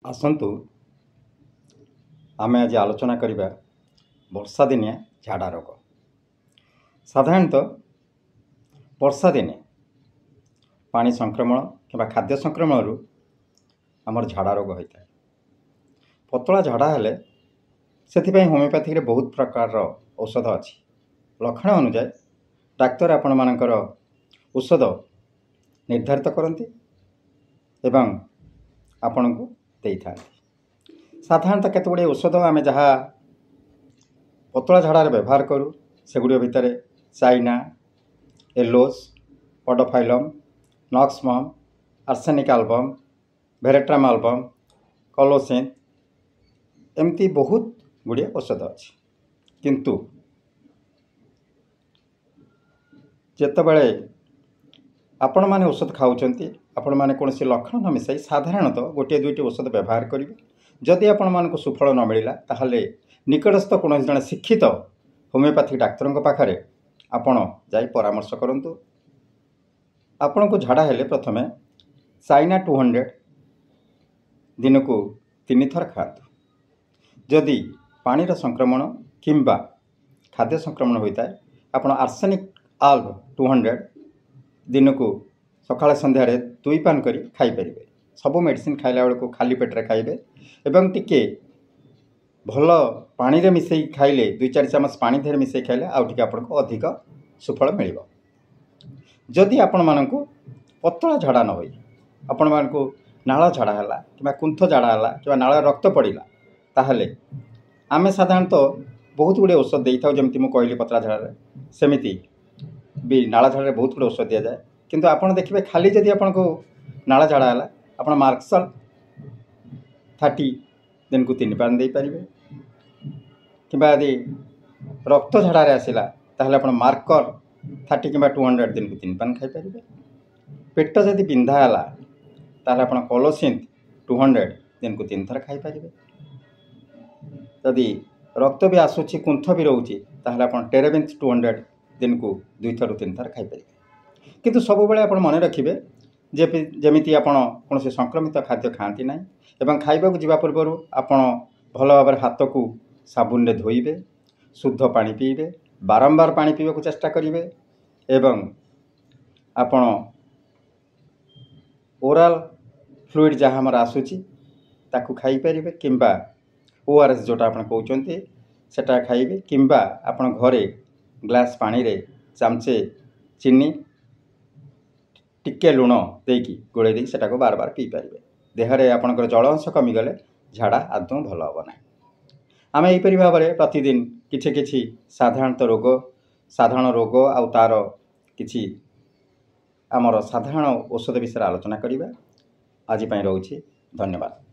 आसतु आमे आज आलोचना करिबा वर्षा दिनिया झाड़ा रोग। साधारणतः वर्षा दिने पानी संक्रमण कि खाद्य संक्रमण आमर झाड़ा रोग होता है। पतला झाड़ा हेले से होमिओपैथी रे बहुत प्रकार औषध अच्छी। लक्षण अनुसार डाक्तर आपण मानकर औषध निर्धारित करती एवं आपण को देई था। साधारणतः केते गुड़े औषध आम जहाँ पतला झाड़ार व्यवहार करूँ सेगुड़ भितर चाइना, एलोस, पडोफाइलम, नॉक्समम, आर्सेनिक एल्बम, भेरेट्राम एल्बम, कलोसिन एमती बहुत गुड़े औषध अच्छी। किंतु जेतबेले आपण माने औषध खाऊचंती आपण माने कोनोसी लक्षण न मिसाई साधारणतः गोटे दुईटी औषध व्यवहार करेंगे। जदि आपण मानक सुफल न मिलला ताहले निकटस्थ कौन जन शिक्षित होमिओपैथी डाक्तर पाखरे आपण जाई परामर्श करंतु। आपण को झाड़ा हेले प्रथमे चाइना 200 दिन को 3 थर खातु। जदि पानी संक्रमण किंबा खाद्य संक्रमण होता है आपण आर्सेनिक आल्ब 200 दिन को सकाळ संध्यारे 2 पान करी खाई परिबे। सब मेडिसिन खाइला बेल को खाली पेट रे खाइबे एवं टिके भल पानी रे मिसई खाइले 2-4 चामच पानी धेर मिसई खाइले आउ टिके आपन को अधिक सुफल मिलिबो। जदि आपण मानकु पतला झाड़ा न होई आपण मानकु नाळ झाड़ा हला किबा कुंथ झाड़ा हला किबा नाळ रक्त पड़िला ताहले आमे साधारणतः बहुत गुड़े औषध देई थाउ। जेमति मु कहली पतला झाड़ा रे सेमिति भी नाला झाड़ा बहुत गुड़े औषध दिया जाए। किंतु आपड़ देखिए खाली जदि आपन को नाला झाड़ा है आप मार्कसल 30 दिन को 3 पान दे पारे कि रक्त झाड़ा आसला ताहले आप मार्कर 30 कि 200 दिन को 3 पान खाई पारे। पेट जदि बिंधा है ताहले आप कलोसिन 200 दिन को 3 थर खाई पारे। जदि रक्त भी आसूची कुंथ भी रोचे ताहले आप टेरेबिंथ 200 दिन को 2 थर 3 थर खाई पारे। किंतु सब बेले आप मन रखिए जमीती आप कौन से संक्रमित खाद्य खाती ना एवं खाइबा को जीवा पूर्व आप भल भाव हाथ को साबुन रे धोइबे, शुद्ध पानी पीबे, बारंबार पानी पीवा को चेष्टा करेंगे एवं आपण ओराल फ्लूइड जहाँ आमर आसूची ताकू खाई पारे किंबा ORS जोटा आप कहते सेटा खाइबे किंबा आपण घरे ग्लास पानी रे चामचे चीनी टिके लुण देकी गोले दी सेटा को बार बार पी पारे। देहरे आपणकर जल अंश कमिगले झाड़ा आदौ भल हम ना। आम यहीपरि भाव में प्रतिदिन किछि किछि साधारण रोग आउ तार किछि आमर साधारण औषध विषय आलोचना करिबा। आज पई रहउछि। धन्यवाद।